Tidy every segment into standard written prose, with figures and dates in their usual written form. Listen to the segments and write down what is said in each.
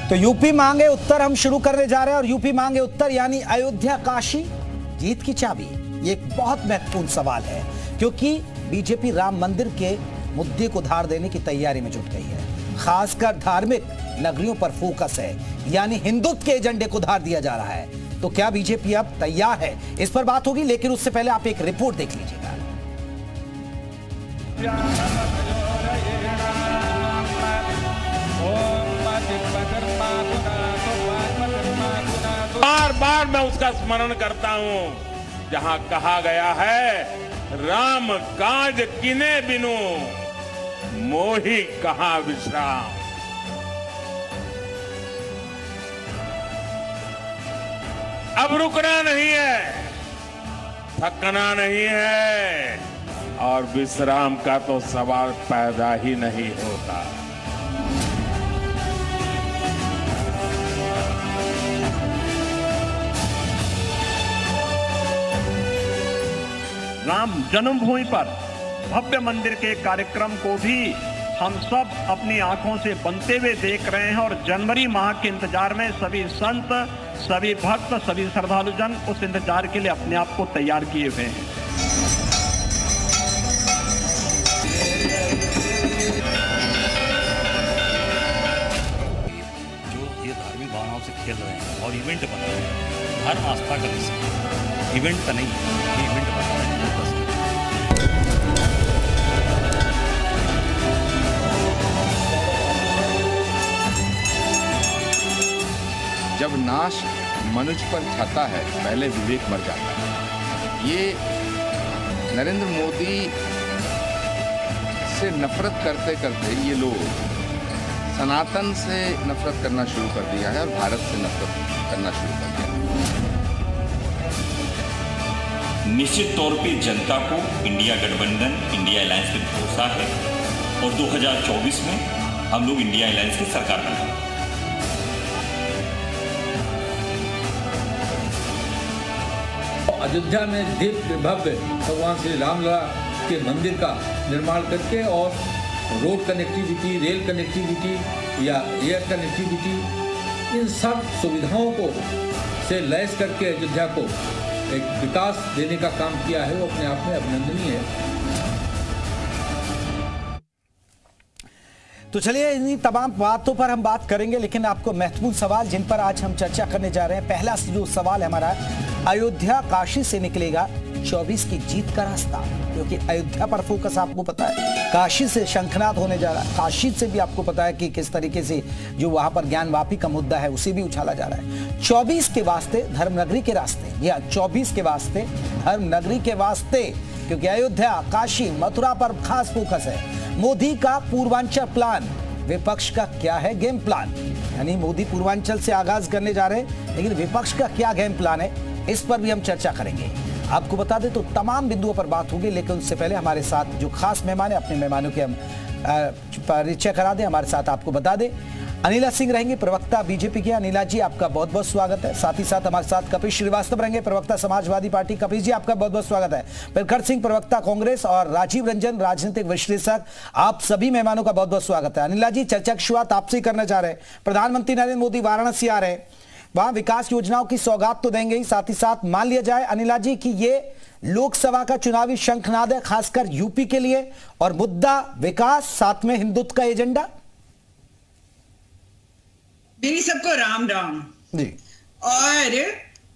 तो यूपी मांगे उत्तर हम शुरू करने जा रहे हैं और यूपी मांगे उत्तर यानी अयोध्या काशी जीत की चाबी। ये एक बहुत महत्वपूर्ण सवाल है क्योंकि बीजेपी राम मंदिर के मुद्दे को धार देने की तैयारी में जुट गई है। खासकर धार्मिक नगरियों पर फोकस है यानी हिंदुत्व के एजेंडे को धार दिया जा रहा है। तो क्या बीजेपी अब तैयार है? इस पर बात होगी, लेकिन उससे पहले आप एक रिपोर्ट देख लीजिएगा। बार बार मैं उसका स्मरण करता हूं जहां कहा गया है, राम काज किने बिनु मोहि कहां विश्राम। अब रुकना नहीं है, थकना नहीं है और विश्राम का तो सवाल पैदा ही नहीं होता। राम जन्मभूमि पर भव्य मंदिर के कार्यक्रम को भी हम सब अपनी आंखों से बनते हुए देख रहे हैं और जनवरी माह के इंतजार में सभी संत, सभी भक्त, सभी श्रद्धालुजन उस इंतजार के लिए अपने आप को तैयार किए हुए हैं। जो ये धार्मिक भावनाओं से खेल रहे हैं और इवेंट बना रहे हैं, हर आस्था का विषय इवेंट का नहीं है, ये इवेंट बना रहे हैं। जब नाश मनुष्य पर छाता है पहले विवेक मर जाता है। ये नरेंद्र मोदी से नफरत करते करते ये लोग सनातन से नफरत करना शुरू कर दिया है और भारत से नफरत करना शुरू कर दिया है। निश्चित तौर पे जनता को इंडिया गठबंधन, इंडिया अलायंस पे भरोसा है और 2024 में हम लोग इंडिया अलायंस की सरकार बनाएंगे। अयोध्या में दिव्य भव्य भगवान श्री रामलला के मंदिर का निर्माण करके और रोड कनेक्टिविटी, रेल कनेक्टिविटी या एयर कनेक्टिविटी, इन सब सुविधाओं को से लैस करके अयोध्या को एक विकास देने का काम किया है, वो अपने आप में अभिनंदनीय है। तो चलिए इन्हीं तमाम बातों पर हम बात करेंगे, लेकिन आपको महत्वपूर्ण सवाल जिन पर आज हम चर्चा करने जा रहे हैं, पहला जो सवाल है हमारा, अयोध्या काशी से निकलेगा 24 की जीत का रास्ता, क्योंकि अयोध्या पर फोकस आपको पता है, काशी से शंखनाद होने जा रहा है, काशी से भी आपको पता है कि किस तरीके से जो वहां पर ज्ञानवापी का मुद्दा है उसे भी उछाला जा रहा है। 24 के वास्ते धर्मनगरी के रास्ते, या 24 के वास्ते धर्मनगरी के वास्ते, क्योंकि अयोध्या, काशी, मथुरा पर खास फोकस है। मोदी का पूर्वांचल प्लान, विपक्ष का क्या है गेम प्लान? यानी मोदी पूर्वांचल से आगाज करने जा रहे हैं, लेकिन विपक्ष का क्या गेम प्लान है, इस पर भी हम चर्चा करेंगे। आपको बता दें तो तमाम बिंदुओं पर बात होगी, लेकिन उससे पहले हमारे साथ जो खास मेहमान है, अपने मेहमानों के हम परिचय करा दें। हमारे साथ आपको बता दें अनिला सिंह रहेंगे, प्रवक्ता बीजेपी के। अनिला जी आपका बहुत बहुत स्वागत है। साथ ही साथ हमारे साथ कपिल श्रीवास्तव रहेंगे, प्रवक्ता समाजवादी पार्टी। कपिल जी आपका बहुत बहुत स्वागत है। प्रखर सिंह प्रवक्ता कांग्रेस और राजीव रंजन राजनीतिक विश्लेषक, आप सभी मेहमानों का बहुत बहुत स्वागत है। अनिला जी, चर्चा की शुरुआत आपसे करना चाह रहे हैं। प्रधानमंत्री नरेंद्र मोदी वाराणसी आ रहे हैं, वहां विकास योजनाओं की सौगात तो देंगे ही, साथ ही साथ मान लिया जाए अनिला जी कि ये लोकसभा का चुनावी शंखनाद है, खासकर यूपी के लिए, और मुद्दा विकास, साथ में हिंदुत्व का एजेंडा। मेरी सबको राम राम जी। और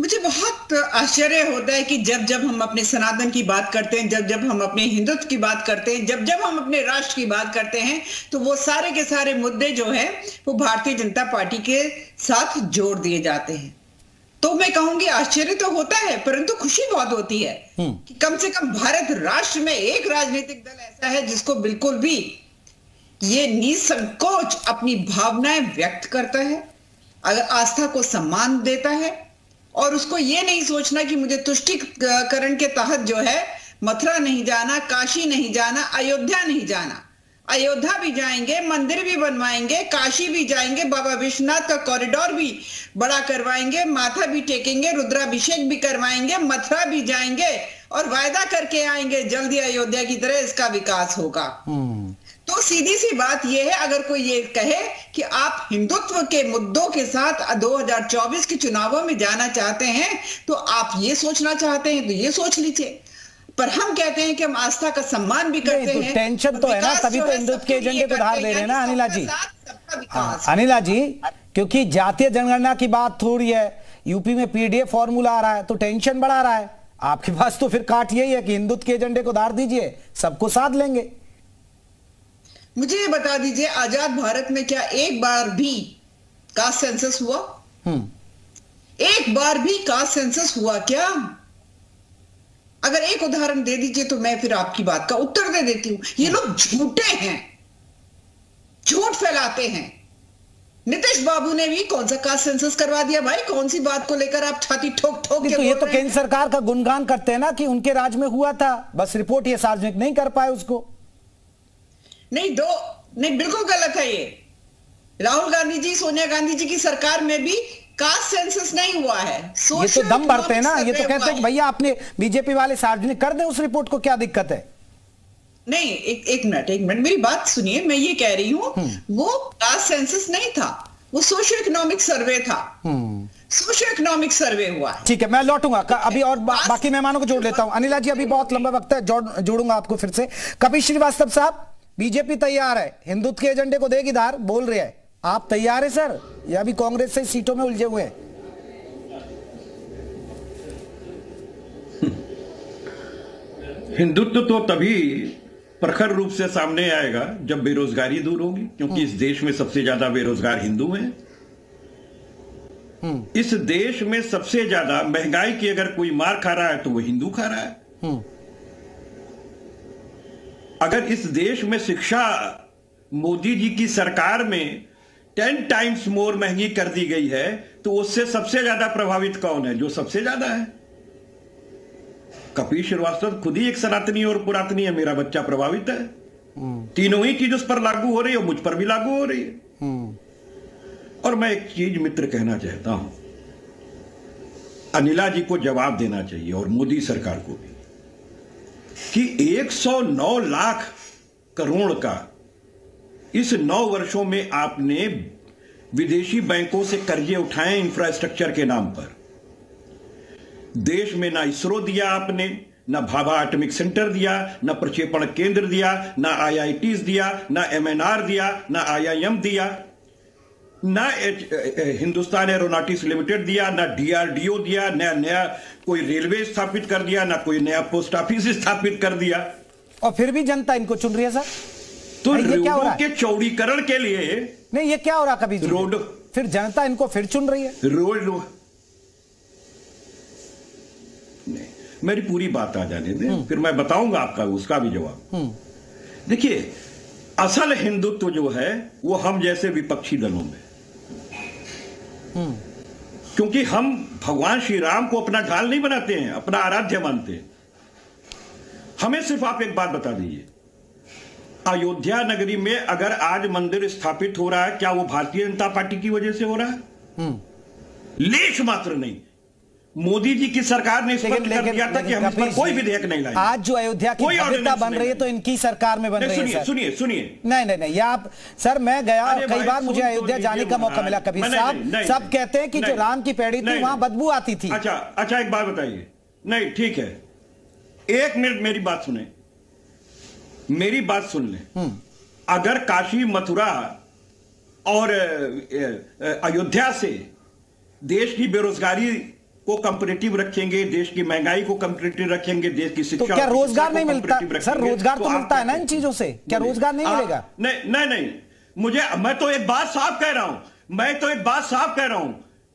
मुझे बहुत आश्चर्य होता है कि जब जब हम अपने सनातन की बात करते हैं, जब जब हम अपने हिंदुत्व की बात करते हैं, जब जब हम अपने राष्ट्र की बात करते हैं, तो वो सारे के सारे मुद्दे जो हैं वो भारतीय जनता पार्टी के साथ जोड़ दिए जाते हैं। तो मैं कहूंगी आश्चर्य तो होता है, परंतु खुशी बहुत होती है कि कम से कम भारत राष्ट्र में एक राजनीतिक दल ऐसा है जिसको बिल्कुल भी ये निसंकोच अपनी भावनाएं व्यक्त करता है, अगर आस्था को सम्मान देता है, और उसको ये नहीं सोचना कि मुझे तुष्टीकरण के तहत जो है मथुरा नहीं जाना, काशी नहीं जाना, अयोध्या नहीं जाना। अयोध्या भी जाएंगे, मंदिर भी बनवाएंगे, काशी भी जाएंगे, बाबा विश्वनाथ का कॉरिडोर भी बड़ा करवाएंगे, माथा भी टेकेंगे, रुद्राभिषेक भी करवाएंगे, मथुरा भी जाएंगे और वायदा करके आएंगे जल्दी अयोध्या की तरह इसका विकास होगा। तो सीधी सी बात यह है, अगर कोई ये कहे कि आप हिंदुत्व के मुद्दों के साथ 2024 के चुनावों में जाना चाहते हैं, तो आप ये सोचना चाहते हैं तो ये सोच लीजिए, पर हम कहते हैं कि हम आस्था का सम्मान भी करते हैं। टेंशन तो है ना, तभी तो हिंदुत्व के एजेंडे को धार दे रहे हैं ना अनिला जी। अनिला जी, क्योंकि जातीय जनगणना की बात हो रही है, यूपी में पीडीएफ फॉर्मूला आ रहा है, तो टेंशन बढ़ा रहा है। आपके पास तो फिर काट यही है कि हिंदुत्व के एजेंडे को धार दीजिए, सबको साथ लेंगे। मुझे ये बता दीजिए, आजाद भारत में क्या एक बार भी कास्ट सेंसस हुआ? एक बार भी कास्ट सेंसस हुआ क्या? अगर एक उदाहरण दे दीजिए तो मैं फिर आपकी बात का उत्तर दे देती हूं। ये लोग झूठे हैं, झूठ फैलाते हैं। नीतीश बाबू ने भी कौन सा कास्ट सेंसस करवा दिया भाई? कौन सी बात को लेकर आप छाती ठोक ठोक के? तो ये तो केंद्र सरकार का गुणगान करते हैं ना कि उनके राज में हुआ था, बस रिपोर्ट ये सार्वजनिक नहीं कर पाए उसको। नहीं, बिल्कुल गलत है ये। राहुल गांधी जी, सोनिया गांधी जी की सरकार में भी कास्ट सेंसस नहीं हुआ है। ये तो दम भरते हैं ना, ये तो कहते हैं कि भैया आपने बीजेपी वाले सार्वजनिक कर दें उस रिपोर्ट को, क्या दिक्कत है? नहीं, एक मिनट मेरी बात सुनिए। मैं ये कह रही हूं वो कास्ट सेंसस नहीं था, वो सोशियो इकोनॉमिक सर्वे था। सोशियो इकोनॉमिक सर्वे हुआ है। ठीक है, मैं लौटूंगा अभी और बाकी मेहमानों को जोड़ लेता हूं। अनिला जी, अभी बहुत लंबा वक्त है, जोड़ूंगा आपको फिर से। कपिल श्रीवास्तव साहब, बीजेपी तैयार है, हिंदुत्व के एजेंडे को देगी धार, बोल रहे हैं, आप तैयार है सर, या अभी कांग्रेस से सीटों में उलझे हुए हैं? हिंदुत्व तो तभी प्रखर रूप से सामने आएगा जब बेरोजगारी दूर होगी, क्योंकि इस देश में सबसे ज्यादा बेरोजगार हिंदू हैं। इस देश में सबसे ज्यादा महंगाई की अगर कोई मार खा रहा है तो वो हिंदू खा रहा है। अगर इस देश में शिक्षा मोदी जी की सरकार में 10 टाइम्स मोर महंगी कर दी गई है, तो उससे सबसे ज्यादा प्रभावित कौन है? जो सबसे ज्यादा है। कपिल श्रीवास्तव खुद ही एक सनातनी और पुरातनी है, मेरा बच्चा प्रभावित है। तीनों ही चीज उस पर लागू हो रही है, मुझ पर भी लागू हो रही है। और मैं एक चीज मित्र कहना चाहता हूं, अनिला जी को जवाब देना चाहिए और मोदी सरकार को भी, कि 109 लाख करोड़ का इस 9 वर्षों में आपने विदेशी बैंकों से कर्जे उठाए इंफ्रास्ट्रक्चर के नाम पर। देश में ना इसरो दिया आपने, ना भाभा एटॉमिक सेंटर दिया, ना प्रक्षेपण केंद्र दिया, ना IITs दिया, ना MNR दिया, ना IIM दिया, ना हिंदुस्तान एरोनॉटिक्स लिमिटेड दिया, ना DRDO दिया, नया कोई रेलवे स्थापित कर दिया, ना कोई नया पोस्ट ऑफिस स्थापित कर दिया। और फिर भी जनता इनको चुन रही है सर। तो रोडों के चौड़ीकरण के लिए नहीं, ये क्या हो रहा? कभी रोड, फिर जनता इनको फिर चुन रही है। रोड नहीं, मेरी पूरी बात आ जाने दें, फिर मैं बताऊंगा आपका उसका भी जवाब। देखिए, असल हिंदुत्व जो है वो हम जैसे विपक्षी दलों में, क्योंकि हम भगवान श्री राम को अपना ढाल नहीं बनाते हैं, अपना आराध्य मानते हैं। हमें सिर्फ आप एक बात बता दीजिए, अयोध्या नगरी में अगर आज मंदिर स्थापित हो रहा है, क्या वो भारतीय जनता पार्टी की वजह से हो रहा है? लेश मात्र नहीं। मोदी जी की सरकार ने स्पष्ट कर दिया था कि हम इस पर कोई विधेयक नहीं लाएंगे। आज जो अयोध्या की भव्यता बन रही है तो इनकी सरकार में बन रही है। सुनिए नहीं, ये आप सर, मैं गया कई बार, मुझे अयोध्या जाने का मौका मिला। कभी साहब सब कहते हैं कि जो राम की पैड़ी थी वहां बदबू आती थी। अच्छा एक बात बताइए। नहीं, ठीक है, एक मिनट मेरी बात सुने, मेरी बात सुन लें। अगर काशी, मथुरा और अयोध्या से देश की बेरोजगारी को कंपैरेटिव रखेंगे, देश की महंगाई को कंपैरेटिव रखेंगे, देश की शिक्षा, तो क्या रोजगार नहीं मिलता? सर, रोजगार तो मिलता है ना इन चीजों से, क्या रोजगार नहीं मिलेगा? नहीं, मैं तो एक बात साफ कह रहा हूं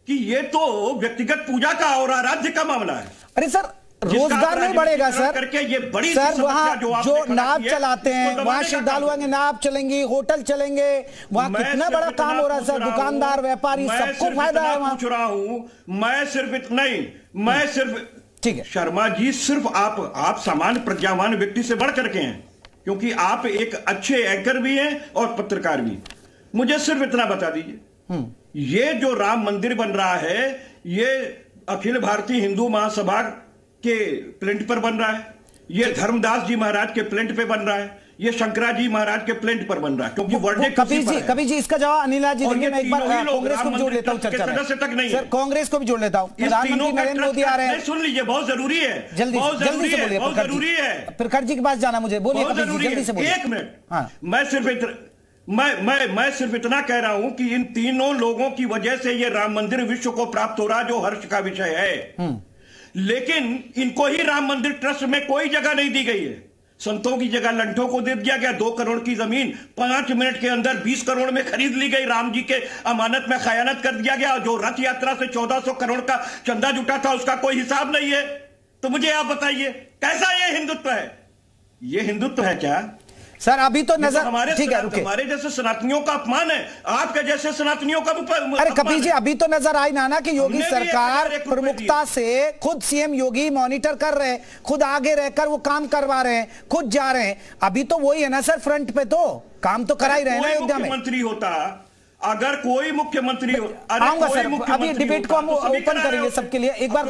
कि ये तो व्यक्तिगत पूजा का और आराध्य का मामला है। अरे सर, रोजगार नहीं बढ़ेगा सर। करके ये बड़ी सर, वहाँ जो नाव चलाते हैं, वहाँ श्रद्धालु आएंगे, नाव चलेंगी, होटल चलेंगे, वहाँ कितना बड़ा काम हो रहा है सर। दुकानदार, व्यापारी, सबको फायदा है वहाँ। पूछ रहा हूँ मैं सिर्फ ठीक है शर्मा जी, सिर्फ आप सामान्य प्रज्ञावान व्यक्ति से बढ़ करके हैं, क्योंकि आप एक अच्छे एंकर भी हैं और पत्रकार भी। मुझे सिर्फ इतना बता दीजिए, ये जो राम मंदिर बन रहा है, ये अखिल भारतीय हिंदू महासभा के प्लेंट पर बन रहा है, ये धर्मदास जी महाराज के प्लेंट पे बन रहा है, ये शंकराजी महाराज के प्लेंट पर बन रहा है, क्योंकि वर्डिक्ट कभी जी इसका जवाब अनिला जी देंगे। मैं एक बार कांग्रेस को भी जोड़ लेता हूं चर्चा में, सदस्य तक नहीं सर कांग्रेस को भी जोड़ लेता हूं। प्रधानमंत्री नरेंद्र मोदी आ रहे हैं, सुन लीजिए, बहुत जरूरी है, जल्दी बहुत से बोलिए प्रखर जी के पास जाना मुझे, बोलिए जल्दी से बोलिए। एक मिनट, मैं सिर्फ इतना कह रहा हूं कि इन तीनों लोगों की वजह से ये राम मंदिर विश्व को प्राप्त हो रहा, जो हर्ष का विषय है। लेकिन इनको ही राम मंदिर ट्रस्ट में कोई जगह नहीं दी गई है। संतों की जगह लंठों को दे दिया गया। 2 करोड़ की जमीन 5 मिनट के अंदर 20 करोड़ में खरीद ली गई। राम जी के अमानत में खयानत कर दिया गया। जो रथ यात्रा से 1400 करोड़ का चंदा जुटा था, उसका कोई हिसाब नहीं है। तो मुझे आप बताइए, कैसा ये हिंदुत्व है? ये हिंदुत्व है क्या सर? अभी तो नजर, ठीक है, रुकिए। हमारे जैसे सनातनियों का अपमान है, आपके जैसे सनातनियों का अरे कपिल जी, अभी तो नजर आई ना कि योगी सरकार प्रमुखता से खुद सीएम योगी मॉनिटर कर रहे हैं, खुद आगे रहकर वो काम करवा रहे हैं, खुद जा रहे हैं। अभी तो वही है ना सर, फ्रंट पे तो काम तो करा ही रहे हैं अयोध्या में। मुख्यमंत्री होता, अगर कोई मुख्यमंत्री आऊंगा सर, अभी डिबेट को हम ओपन करेंगे सबके लिए। एक बार